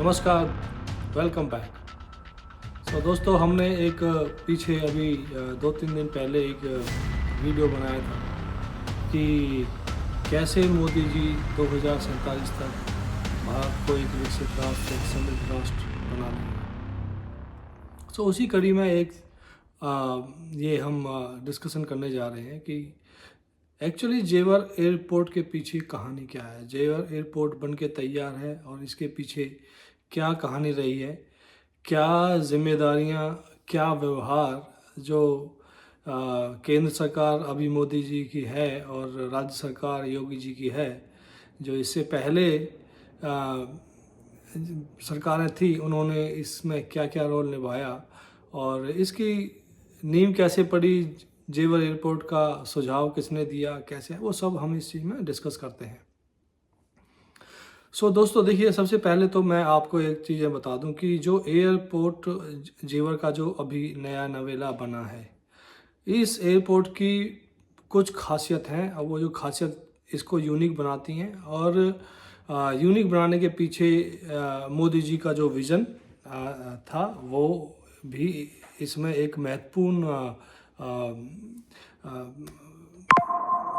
नमस्कार, welcome back. दोस्तों, हमने एक पीछे अभी 2-3 दिन पहले एक वीडियो बनाया था कि कैसे मोदी जी 2047 तक भारत को एक विकसित राष्ट्र, एक समृद्ध राष्ट्र बना लेंगे। उसी कड़ी में एक ये हम डिस्कशन करने जा रहे हैं कि एक्चुअली जेवर एयरपोर्ट के पीछे कहानी क्या है। जेवर एयरपोर्ट बन के तैयार है और इसके पीछे क्या कहानी रही है, क्या जिम्मेदारियां, क्या व्यवहार जो केंद्र सरकार अभी मोदी जी की है और राज्य सरकार योगी जी की है, जो इससे पहले सरकारें थी उन्होंने इसमें क्या क्या रोल निभाया और इसकी नींव कैसे पड़ी, जेवर एयरपोर्ट का सुझाव किसने दिया, कैसे, वो सब हम इस चीज़ में डिस्कस करते हैं। दोस्तों देखिए, सबसे पहले तो मैं आपको एक चीज़ बता दूं कि जो एयरपोर्ट जेवर का जो अभी नया नवेला बना है, इस एयरपोर्ट की कुछ खासियत हैं और वो जो खासियत इसको यूनिक बनाती हैं। और यूनिक बनाने के पीछे मोदी जी का जो विज़न था वो भी इसमें एक महत्वपूर्ण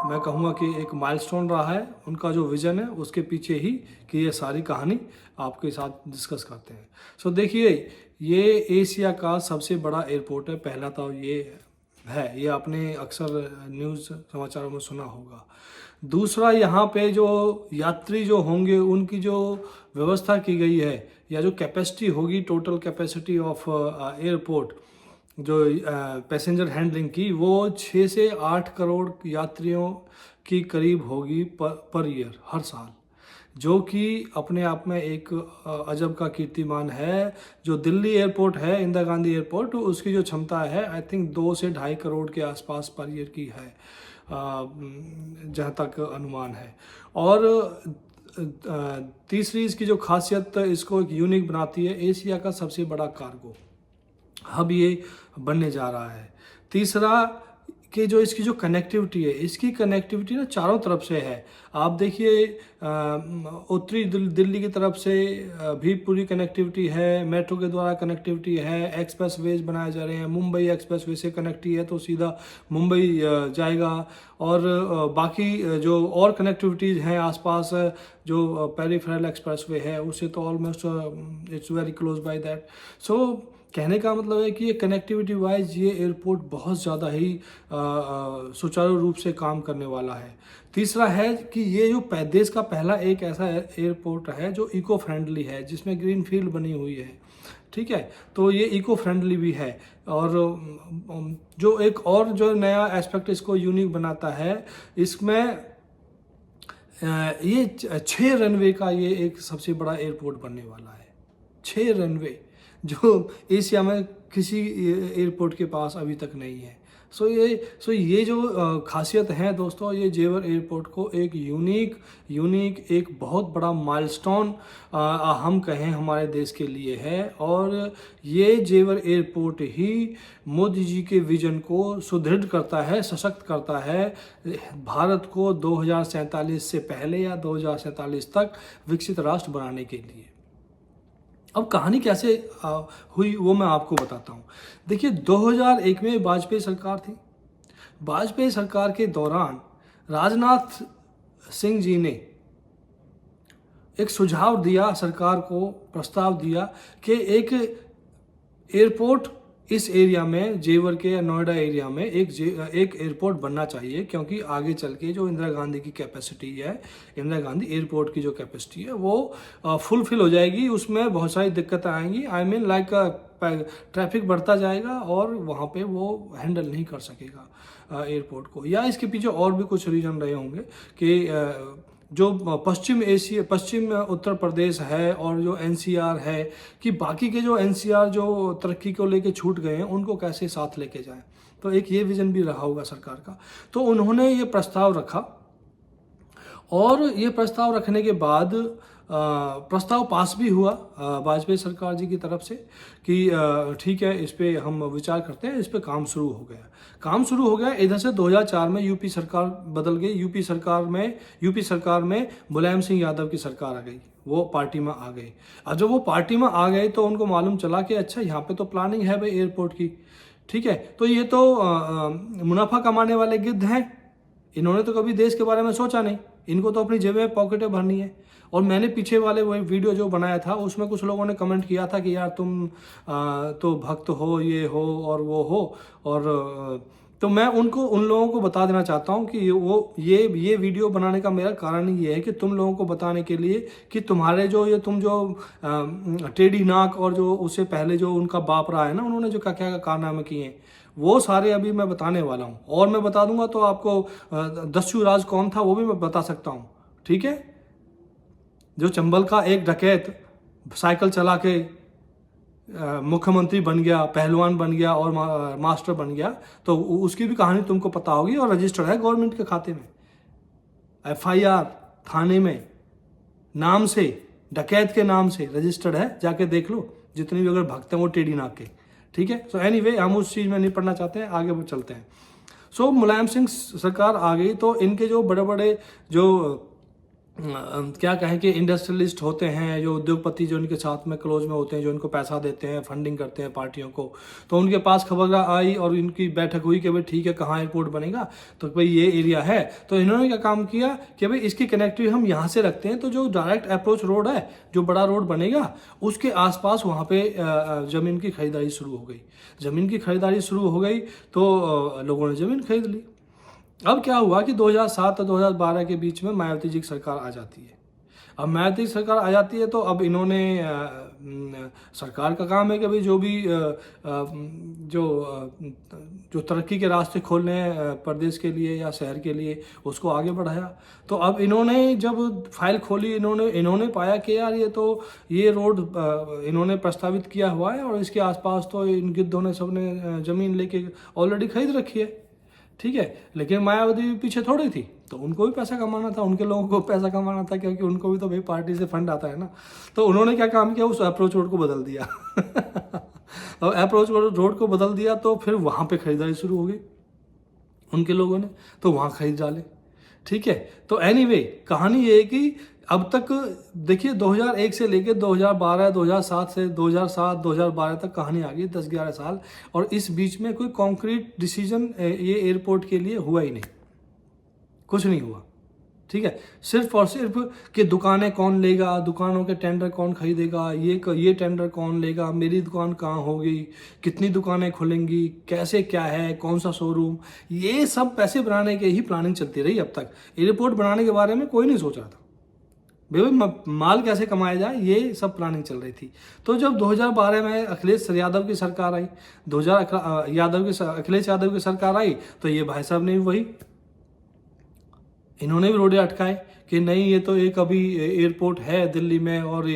मैं कहूँगा कि एक माइलस्टोन रहा है। उनका जो विज़न है उसके पीछे ही कि ये सारी कहानी आपके साथ डिस्कस करते हैं। देखिए, ये एशिया का सबसे बड़ा एयरपोर्ट है। पहला तो ये है, ये आपने अक्सर न्यूज़ समाचारों में सुना होगा। दूसरा, यहाँ पे जो यात्री जो होंगे उनकी जो व्यवस्था की गई है या जो कैपेसिटी होगी, टोटल कैपेसिटी ऑफ एयरपोर्ट, जो पैसेंजर हैंडलिंग की, वो 6 से 8 करोड़ यात्रियों की करीब होगी पर ईयर, हर साल, जो कि अपने आप में एक अजब का कीर्तिमान है। जो दिल्ली एयरपोर्ट है, इंदिरा गांधी एयरपोर्ट, उसकी जो क्षमता है आई थिंक 2 से 2.5 करोड़ के आसपास पर ईयर की है, जहाँ तक अनुमान है। और तीसरी इसकी जो खासियत इसको एक यूनिक बनाती है, एशिया का सबसे बड़ा कार्गो हब ये बनने जा रहा है। तीसरा कि जो इसकी जो कनेक्टिविटी है, इसकी कनेक्टिविटी ना चारों तरफ से है। आप देखिए, उत्तरी दिल्ली की तरफ से भी पूरी कनेक्टिविटी है, मेट्रो के द्वारा कनेक्टिविटी है, एक्सप्रेस वेज बनाए जा रहे हैं। मुंबई एक्सप्रेस वे से कनेक्टिविटी है तो सीधा मुंबई जाएगा। और बाकी जो और कनेक्टिविटीज़ हैं आसपास, जो पेरिफेरल एक्सप्रेस वे है उससे तो almost it's very close by that. कहने का मतलब है कि ये कनेक्टिविटी वाइज ये एयरपोर्ट बहुत ज़्यादा ही सुचारू रूप से काम करने वाला है। तीसरा है कि ये जो देश का पहला एक ऐसा एयरपोर्ट है जो इको फ्रेंडली है, जिसमें ग्रीन फील्ड बनी हुई है। ठीक है, तो ये इको फ्रेंडली भी है। और जो एक और जो नया एस्पेक्ट इसको यूनिक बनाता है, इसमें ये 6 रनवे का ये एक सबसे बड़ा एयरपोर्ट बनने वाला है। 6 रनवे, जो एशिया में किसी एयरपोर्ट के पास अभी तक नहीं है। ये जो खासियत है दोस्तों, ये जेवर एयरपोर्ट को एक यूनिक एक बहुत बड़ा माइलस्टोन हम कहें हमारे देश के लिए है। और ये जेवर एयरपोर्ट ही मोदी जी के विजन को सुदृढ़ करता है, सशक्त करता है, भारत को 2047 से पहले या 2047 तक विकसित राष्ट्र बनाने के लिए। अब कहानी कैसे हुई वो मैं आपको बताता हूँ। देखिए, 2001 में वाजपेयी सरकार थी। वाजपेयी सरकार के दौरान राजनाथ सिंह जी ने एक सुझाव दिया, सरकार को प्रस्ताव दिया कि एक एयरपोर्ट इस एरिया में, जेवर के या नोएडा एरिया में एक एयरपोर्ट बनना चाहिए, क्योंकि आगे चल के जो इंदिरा गांधी की कैपेसिटी है, इंदिरा गांधी एयरपोर्ट की जो कैपेसिटी है वो फुलफिल हो जाएगी। उसमें बहुत सारी दिक्कतें आएंगी, आई मीन लाइक ट्रैफिक बढ़ता जाएगा और वहाँ पे वो हैंडल नहीं कर सकेगा एयरपोर्ट को। या इसके पीछे और भी कुछ रीजन रहे होंगे कि जो पश्चिम उत्तर प्रदेश है और जो एनसीआर है, कि बाकी के जो एनसीआर जो तरक्की को लेके छूट गए हैं उनको कैसे साथ लेके जाएं। तो एक ये विजन भी रहा होगा सरकार का। तो उन्होंने ये प्रस्ताव रखा और ये प्रस्ताव रखने के बाद प्रस्ताव पास भी हुआ वाजपेयी सरकार जी की तरफ से कि ठीक है, इस पे हम विचार करते हैं, इस पे काम शुरू हो गया। काम शुरू हो गया। इधर से 2004 में यूपी सरकार बदल गई। यूपी सरकार में मुलायम सिंह यादव की सरकार आ गई, वो पार्टी में आ गए। अब जब वो पार्टी में आ गए तो उनको मालूम चला कि अच्छा, यहाँ पे तो प्लानिंग है भाई एयरपोर्ट की, ठीक है, तो ये तो मुनाफा कमाने वाले गिद्ध हैं, इन्होंने तो कभी देश के बारे में सोचा नहीं, इनको तो अपनी जेब में पॉकेटें भरनी है। और मैंने पीछे वाले वो वीडियो जो बनाया था उसमें कुछ लोगों ने कमेंट किया था कि यार तुम तो भक्त हो, ये हो और वो हो, और तो मैं उन लोगों को बता देना चाहता हूँ कि ये वीडियो बनाने का मेरा कारण ये है कि तुम लोगों को बताने के लिए कि तुम्हारे तुम जो टेढ़ी नाक और जो उससे पहले जो उनका बाप रहा है ना, उन्होंने जो क्या क्या कारनामे किए हैं वो सारे अभी मैं बताने वाला हूँ। और मैं बता दूंगा तो आपको दस्यु राज कौन था वो भी मैं बता सकता हूँ, ठीक है। जो चंबल का एक डकैत साइकिल चला के मुख्यमंत्री बन गया, पहलवान बन गया और मास्टर बन गया, तो उसकी भी कहानी तुमको पता होगी और रजिस्टर्ड है गवर्नमेंट के खाते में, FIR थाने में नाम से, डकैत के नाम से रजिस्टर्ड है, जाके देख लो। जितने भी अगर भक्त हैं वो टेढ़ी नाक के, ठीक है। सो एनीवे हम उस चीज़ में नहीं पढ़ना चाहते हैं, आगे वो चलते हैं। सो मुलायम सिंह सरकार आ गई तो इनके जो बड़े बड़े जो क्या कहें कि इंडस्ट्रियलिस्ट होते हैं, जो उद्योगपति जो इनके साथ में क्लोज में होते हैं, जो इनको पैसा देते हैं, फंडिंग करते हैं पार्टियों को, तो उनके पास खबर आई और इनकी बैठक हुई कि भाई ठीक है, कहाँ एयरपोर्ट बनेगा, तो भाई ये एरिया है। तो इन्होंने क्या काम किया कि भाई इसकी कनेक्टिविटी हम यहाँ से रखते हैं, तो जो डायरेक्ट अप्रोच रोड है, जो बड़ा रोड बनेगा उसके आसपास वहाँ पे ज़मीन की खरीदारी शुरू हो गई। ज़मीन की खरीदारी शुरू हो गई तो लोगों ने ज़मीन खरीद ली। अब क्या हुआ कि 2007 और 2012 के बीच में मायावती जी की सरकार आ जाती है। अब मायावती सरकार आ जाती है तो अब इन्होंने सरकार का काम है कि भाई जो भी जो तरक्की के रास्ते खोलने हैं प्रदेश के लिए या शहर के लिए, उसको आगे बढ़ाया। तो अब इन्होंने जब फाइल खोली, इन्होंने पाया कि यार ये रोड इन्होंने प्रस्तावित किया हुआ है और इसके आसपास तो इन गिद्धों ने सबने ज़मीन लेके ऑलरेडी खरीद रखी है, ठीक है। लेकिन मायावती भी पीछे थोड़ी थी, तो उनको भी पैसा कमाना था, उनके लोगों को पैसा कमाना था, क्योंकि उनको भी तो भाई पार्टी से फंड आता है ना। तो उन्होंने क्या काम किया, उस अप्रोच रोड को बदल दिया और अप्रोच रोड को बदल दिया तो फिर वहाँ पे खरीदारी शुरू हो गई उनके लोगों ने, तो वहाँ खरीद डाले, ठीक है। तो एनीवे कहानी ये है कि अब तक देखिए 2001 से लेके 2012, 2007 से 2012 तक कहानी आ गई, 10-11 साल, और इस बीच में कोई कॉन्क्रीट डिसीजन ये एयरपोर्ट के लिए हुआ ही नहीं, कुछ नहीं हुआ, ठीक है। सिर्फ और सिर्फ कि दुकानें कौन लेगा, दुकानों के टेंडर कौन खरीदेगा, ये टेंडर कौन लेगा, मेरी दुकान कहाँ होगी, कितनी दुकानें खुलेंगी, कैसे क्या है, कौन सा शोरूम, ये सब पैसे बनाने के ही प्लानिंग चलती रही। अब तक एयरपोर्ट बनाने के बारे में कोई नहीं सोच रहा था, भाई माल कैसे कमाया जाए, ये सब प्लानिंग चल रही थी। तो जब 2012 में अखिलेश यादव की सरकार आई, अखिलेश यादव की सरकार आई, तो ये भाई साहब ने वही, इन्होंने भी रोडे अटकाए कि नहीं, ये तो एक अभी एयरपोर्ट है दिल्ली में और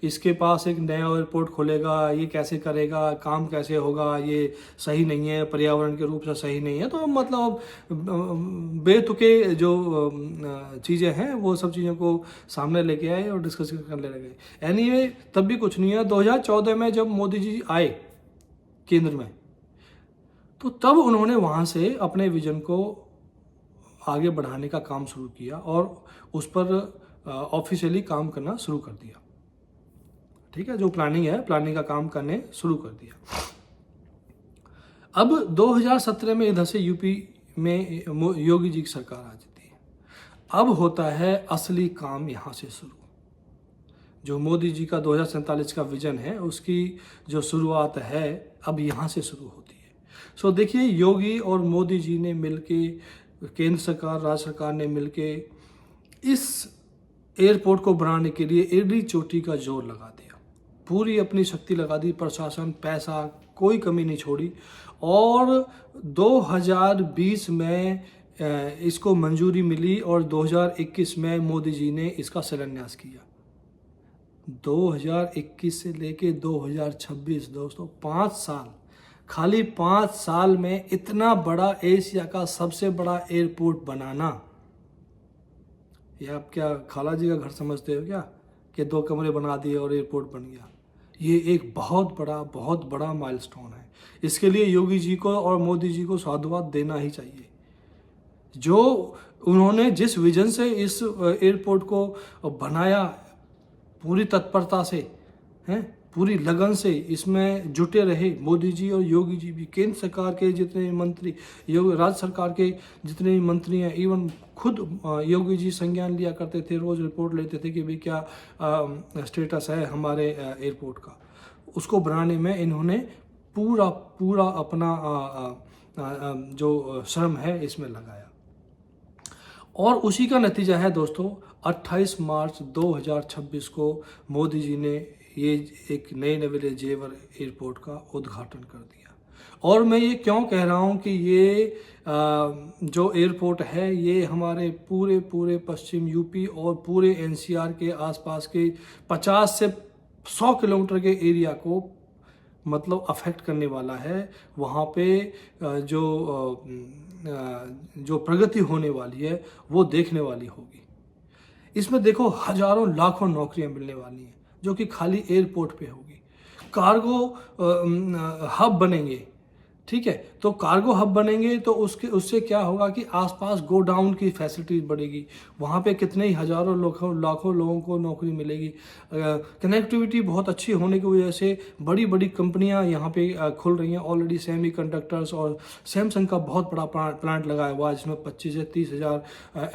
इसके पास एक नया एयरपोर्ट खुलेगा, ये कैसे करेगा, काम कैसे होगा, ये सही नहीं है, पर्यावरण के रूप से सही नहीं है। तो मतलब बेतुके जो चीज़ें हैं वो सब चीज़ों को सामने लेके आए और डिस्कस करने लगे। एनीवे तब भी कुछ नहीं है। 2014 में जब मोदी जी आए केंद्र में, तो तब उन्होंने वहाँ से अपने विजन को आगे बढ़ाने का काम शुरू किया और उस पर ऑफिशियली काम करना शुरू कर दिया, ठीक है। जो प्लानिंग है, प्लानिंग का काम करने शुरू कर दिया। अब 2017 में इधर से यूपी में योगी जी की सरकार आ जाती है। अब होता है असली काम यहाँ से शुरू। जो मोदी जी का 2047 का विजन है, उसकी जो शुरुआत है अब यहाँ से शुरू होती है। सो देखिए, योगी और मोदी जी ने मिलके, केंद्र सरकार, राज्य सरकार ने मिलके इस एयरपोर्ट को बनाने के लिए एड़ी चोटी का जोर लगा दिया, पूरी अपनी शक्ति लगा दी, प्रशासन, पैसा, कोई कमी नहीं छोड़ी। और 2020 में इसको मंजूरी मिली और 2021 में मोदी जी ने इसका शिलान्यास किया। 2021 से लेके 2026 दोस्तों, 5 साल, खाली 5 साल में इतना बड़ा एशिया का सबसे बड़ा एयरपोर्ट बनाना, ये आप क्या खाला जी का घर समझते हो क्या, कि 2 कमरे बना दिए और एयरपोर्ट बन गया। ये एक बहुत बड़ा माइलस्टोन है। इसके लिए योगी जी को और मोदी जी को साधुवाद देना ही चाहिए। जो उन्होंने जिस विजन से इस एयरपोर्ट को बनाया, पूरी तत्परता से, हैं, पूरी लगन से इसमें जुटे रहे मोदी जी और योगी जी भी। केंद्र सरकार के जितने मंत्री, राज्य सरकार के जितने मंत्री हैं, इवन खुद योगी जी संज्ञान लिया करते थे, रोज़ रिपोर्ट लेते थे कि भाई क्या स्टेटस है हमारे एयरपोर्ट का। उसको बनाने में इन्होंने पूरा अपना जो श्रम है इसमें लगाया, और उसी का नतीजा है दोस्तों 28 मार्च 2026 को मोदी जी ने ये एक नए नवेले जेवर एयरपोर्ट का उद्घाटन कर दिया। और मैं ये क्यों कह रहा हूँ कि ये जो एयरपोर्ट है ये हमारे पूरे पश्चिम यूपी और पूरे एनसीआर के आसपास के 50 से 100 किलोमीटर के एरिया को मतलब अफेक्ट करने वाला है। वहाँ पे जो प्रगति होने वाली है वो देखने वाली होगी। इसमें देखो हजारों लाखों नौकरियां मिलने वाली हैं जो कि खाली एयरपोर्ट पे होगी। कार्गो हब बनेंगे, ठीक है, तो कार्गो हब बनेंगे तो उससे क्या होगा कि आसपास गोडाउन की फैसिलिटी बढ़ेगी। वहाँ पे कितने ही हजारों लाखों लोगों को नौकरी मिलेगी। कनेक्टिविटी बहुत अच्छी होने की वजह से बड़ी कंपनियाँ यहाँ पे खुल रही हैं। ऑलरेडी सेमी कंडक्टर्स और सैमसंग का बहुत बड़ा प्लांट लगाया हुआ है, जिसमें 25 से 30 हज़ार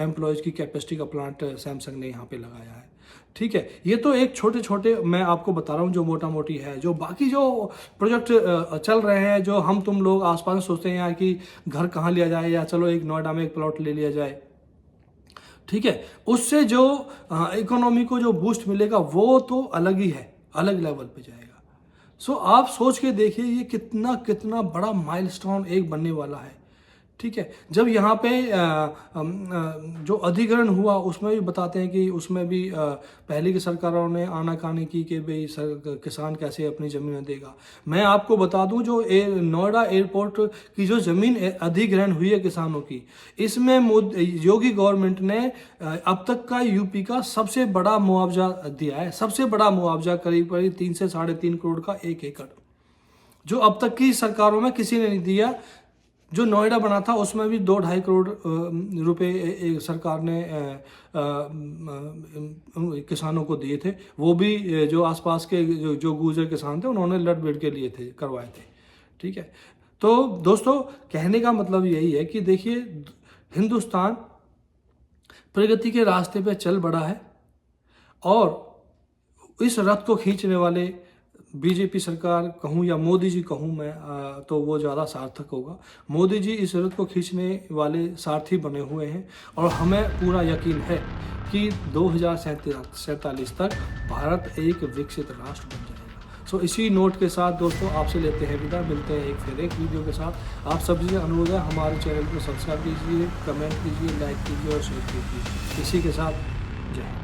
एम्प्लॉयज़ की कैपेसिटी का प्लांट सैमसंग ने यहाँ पे लगाया है। ठीक है, ये तो एक छोटे मैं आपको बता रहा हूँ जो मोटा मोटी है। जो बाकी जो प्रोजेक्ट चल रहे हैं, जो हम तुम लोग आसपास सोचते हैं यार कि घर कहाँ लिया जाए, या चलो एक नोएडा में एक प्लॉट ले लिया जाए, ठीक है, उससे जो इकोनॉमी को जो बूस्ट मिलेगा वो तो अलग ही है, अलग लेवल पे जाएगा। सो आप सोच के देखिए ये कितना बड़ा माइलस्टोन एक बनने वाला है। ठीक है, जब यहाँ पे जो अधिग्रहण हुआ उसमें भी बताते हैं कि उसमें भी पहले की सरकारों ने आनाकानी की कि भाई किसान कैसे अपनी ज़मीन देगा। मैं आपको बता दूं जो नोएडा एयरपोर्ट की जो ज़मीन अधिग्रहण हुई है किसानों की, इसमें योगी गवर्नमेंट ने अब तक का यूपी का सबसे बड़ा मुआवजा दिया है। सबसे बड़ा मुआवजा करीब 3 से 3.5 करोड़ का 1 एकड़, जो अब तक की सरकारों में किसी ने नहीं दिया। जो नोएडा बना था उसमें भी 2-2.5 करोड़ रुपए सरकार ने किसानों को दिए थे। वो भी जो आसपास के जो गुर्जर किसान थे उन्होंने लड़ भिड़ के लिए थे, करवाए थे। ठीक है, तो दोस्तों कहने का मतलब यही है कि देखिए हिंदुस्तान प्रगति के रास्ते पे चल बढ़ा है, और इस रथ को खींचने वाले बीजेपी सरकार कहूँ या मोदी जी कहूँ मैं, तो वो ज़्यादा सार्थक होगा। मोदी जी इस रथ को खींचने वाले सारथी बने हुए हैं, और हमें पूरा यकीन है कि 2047 तक भारत एक विकसित राष्ट्र बन जाएगा। सो इसी नोट के साथ दोस्तों आपसे लेते हैं विदा, मिलते हैं फिर एक वीडियो के साथ। आप सभी से अनुरोध है हमारे चैनल को सब्सक्राइब कीजिए, कमेंट कीजिए, लाइक कीजिए और शेयर कीजिए। इसी के साथ जय हिंद।